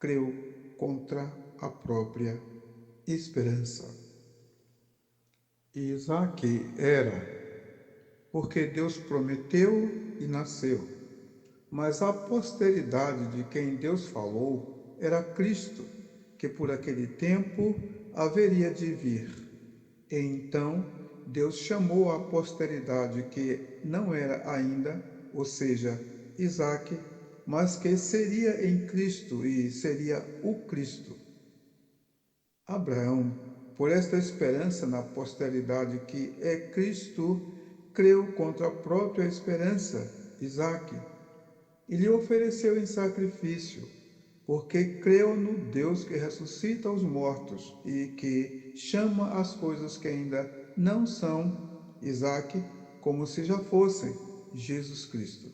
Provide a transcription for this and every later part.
creu contra a própria esperança. Isaque era, porque Deus prometeu e nasceu, mas a posteridade de quem Deus falou era Cristo, que por aquele tempo haveria de vir. E então Deus chamou a posteridade que não era ainda, ou seja, Isaque, mas que seria em Cristo e seria o Cristo. Abraão, por esta esperança na posteridade que é Cristo, creu contra a própria esperança, Isaque, e lhe ofereceu em sacrifício, porque creu no Deus que ressuscita os mortos e que chama as coisas que ainda não são, Isaque, como se já fossem, Jesus Cristo.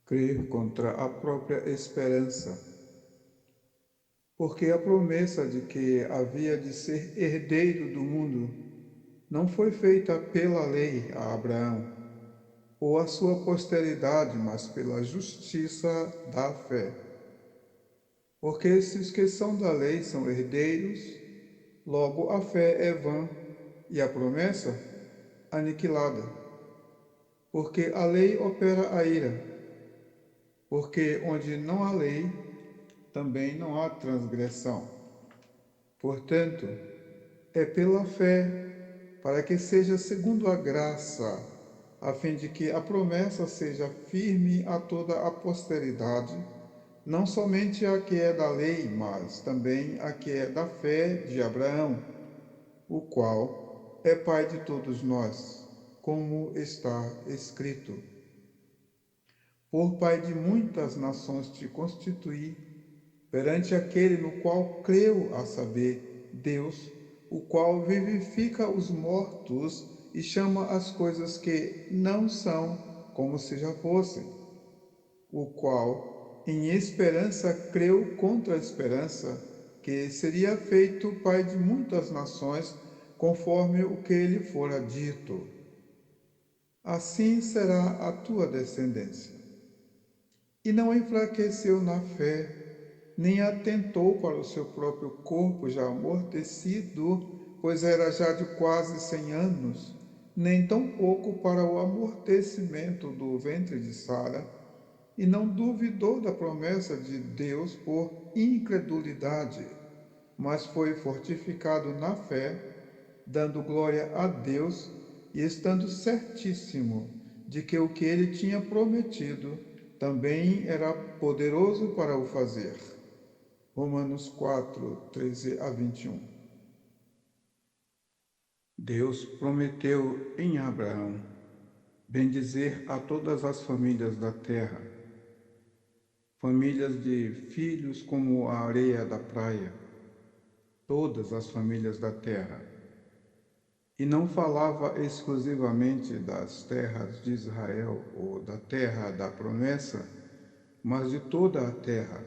Crer contra a própria esperança, porque a promessa de que havia de ser herdeiro do mundo não foi feita pela lei a Abraão, ou a sua posteridade, mas pela justiça da fé. Porque se os que são da lei são herdeiros, logo a fé é vã e a promessa aniquilada. Porque a lei opera a ira, porque onde não há lei, também não há transgressão. Portanto, é pela fé, para que seja segundo a graça, a fim de que a promessa seja firme a toda a posteridade, não somente a que é da lei, mas também a que é da fé de Abraão, o qual é pai de todos nós, como está escrito: por pai de muitas nações te constituí, perante aquele no qual creu, a saber, Deus, o qual vivifica os mortos e chama as coisas que não são como se já fossem, o qual em esperança creu contra a esperança, que seria feito pai de muitas nações, conforme o que lhe fora dito: assim será a tua descendência. E não enfraqueceu na fé, nem atentou para o seu próprio corpo já amortecido, pois era já de quase 100 anos, nem tampouco para o amortecimento do ventre de Sara, e não duvidou da promessa de Deus por incredulidade, mas foi fortificado na fé, dando glória a Deus e estando certíssimo de que o que ele tinha prometido também era poderoso para o fazer. Romanos 4, 13 a 21. Deus prometeu em Abraão bendizer a todas as famílias da terra, famílias de filhos como a areia da praia, todas as famílias da terra. E não falava exclusivamente das terras de Israel ou da terra da promessa, mas de toda a terra.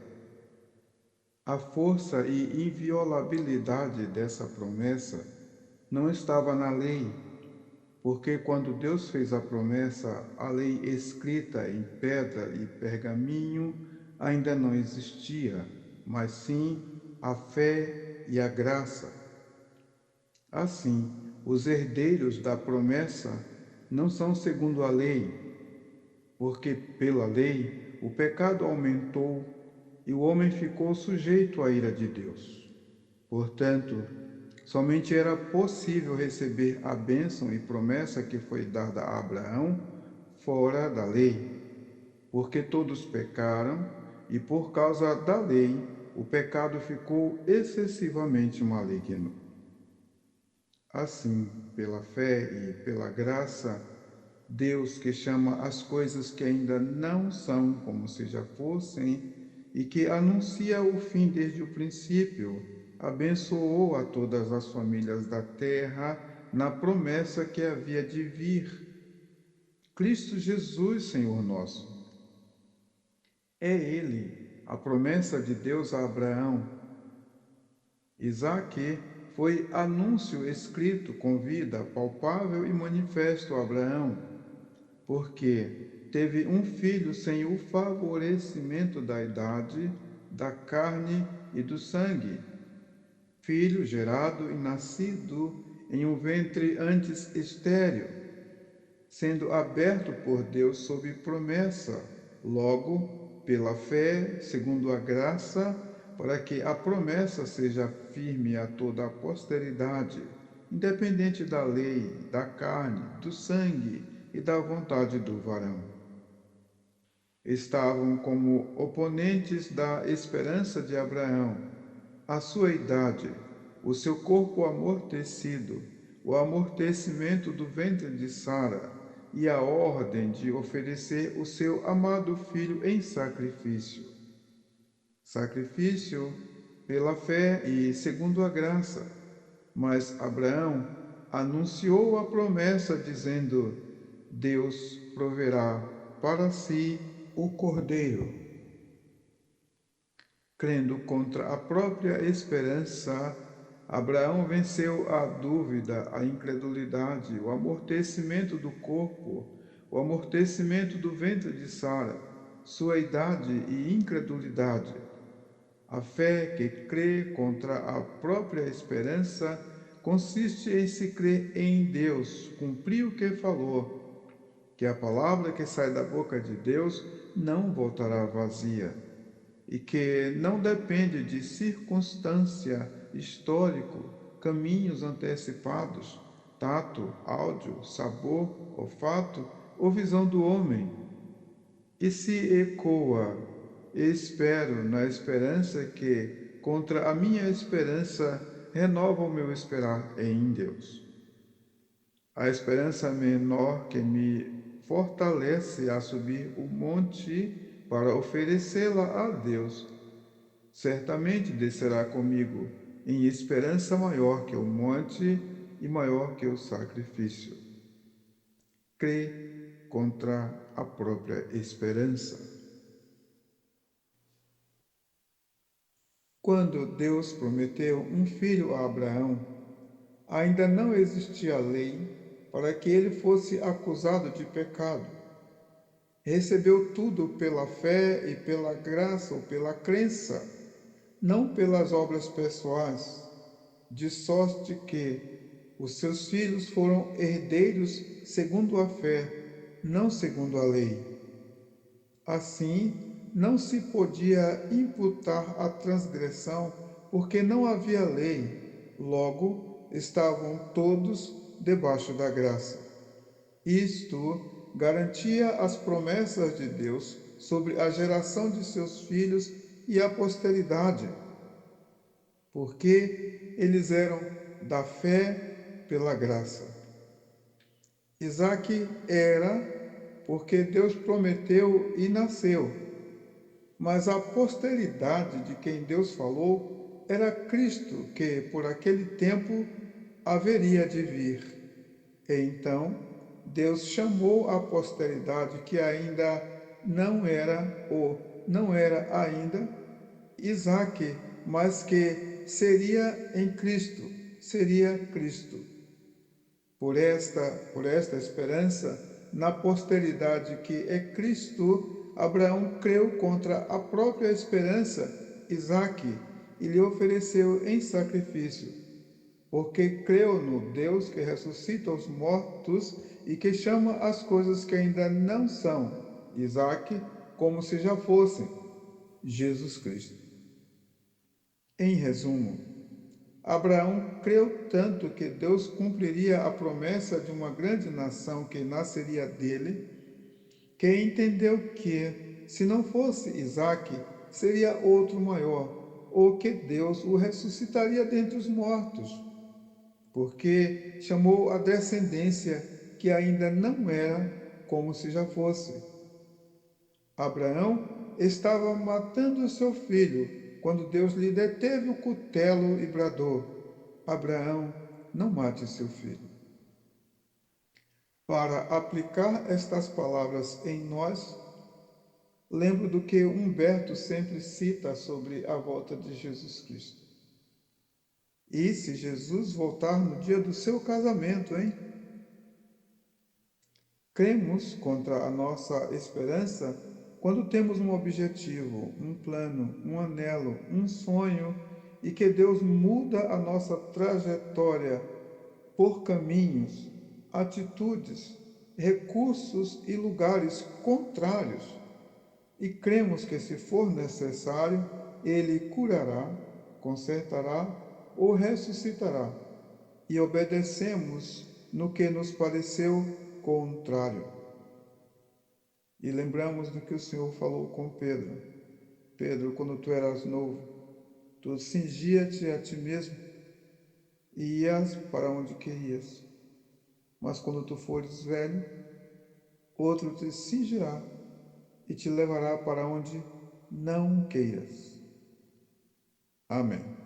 A força e inviolabilidade dessa promessa não estava na lei, porque quando Deus fez a promessa, a lei escrita em pedra e pergaminho ainda não existia, mas sim a fé e a graça. Assim, os herdeiros da promessa não são segundo a lei, porque pela lei o pecado aumentou e o homem ficou sujeito à ira de Deus. Portanto, somente era possível receber a bênção e promessa que foi dada a Abraão fora da lei, porque todos pecaram e por causa da lei o pecado ficou excessivamente maligno. Assim, pela fé e pela graça, Deus, que chama as coisas que ainda não são como se já fossem e que anuncia o fim desde o princípio, abençoou a todas as famílias da terra na promessa que havia de vir. Cristo Jesus, Senhor nosso. É Ele, a promessa de Deus a Abraão. Isaque foi anúncio escrito com vida palpável e manifesto a Abraão, porque teve um filho sem o favorecimento da idade, da carne e do sangue, filho gerado e nascido em um ventre antes estéril, sendo aberto por Deus sob promessa, logo, pela fé, segundo a graça, para que a promessa seja firme a toda a posteridade, independente da lei, da carne, do sangue e da vontade do varão. Estavam como oponentes da esperança de Abraão, a sua idade, o seu corpo amortecido, o amortecimento do ventre de Sara e a ordem de oferecer o seu amado filho em sacrifício. Sacrifício pela fé e segundo a graça. Mas Abraão anunciou a promessa, dizendo: Deus proverá para si o cordeiro. Crendo contra a própria esperança, Abraão venceu a dúvida, a incredulidade, o amortecimento do corpo, o amortecimento do ventre de Sara, sua idade e incredulidade. A fé que crê contra a própria esperança consiste em se crer em Deus, cumprir o que falou, que a palavra que sai da boca de Deus não voltará vazia, e que não depende de circunstância, histórico, caminhos antecipados, tato, áudio, sabor, olfato ou visão do homem, e se ecoa, espero na esperança que, contra a minha esperança, renova o meu esperar em Deus. A esperança menor que me fortalece a subir o monte para oferecê-la a Deus, certamente descerá comigo em esperança maior que o monte e maior que o sacrifício. Crê contra a própria esperança. Quando Deus prometeu um filho a Abraão, ainda não existia lei para que ele fosse acusado de pecado. Recebeu tudo pela fé e pela graça ou pela crença, não pelas obras pessoais, de sorte que os seus filhos foram herdeiros segundo a fé, não segundo a lei. Assim, não se podia imputar a transgressão, porque não havia lei, logo estavam todos debaixo da graça. Isto garantia as promessas de Deus sobre a geração de seus filhos e a posteridade, porque eles eram da fé pela graça. Isaque era porque Deus prometeu e nasceu, mas a posteridade de quem Deus falou era Cristo, que por aquele tempo haveria de vir. E então Deus chamou a posteridade que ainda não era ainda Isaque, mas que seria em Cristo, seria Cristo. Por esta esperança, na posteridade que é Cristo, Abraão creu contra a própria esperança, Isaque, e lhe ofereceu em sacrifício, porque creu no Deus que ressuscita os mortos e que chama as coisas que ainda não são, Isaque, como se já fossem, Jesus Cristo. Em resumo, Abraão creu tanto que Deus cumpriria a promessa de uma grande nação que nasceria dele, que entendeu que, se não fosse Isaque, seria outro maior, ou que Deus o ressuscitaria dentre os mortos, porque chamou a descendência que ainda não era como se já fosse. Abraão estava matando seu filho, quando Deus lhe deteve o cutelo e bradou: Abraão, não mate seu filho. Para aplicar estas palavras em nós, lembro do que Humberto sempre cita sobre a volta de Jesus Cristo. E se Jesus voltar no dia do seu casamento, hein? Cremos contra a nossa esperança Quando temos um objetivo, um plano, um anelo, um sonho e que Deus muda a nossa trajetória por caminhos, atitudes, recursos e lugares contrários, e cremos que, se for necessário, Ele curará, consertará ou ressuscitará, e obedecemos no que nos pareceu contrário. E lembramos do que o Senhor falou com Pedro. Pedro, quando tu eras novo, tu cingia-te a ti mesmo e ias para onde querias. Mas quando tu fores velho, outro te cingirá e te levará para onde não queiras. Amém.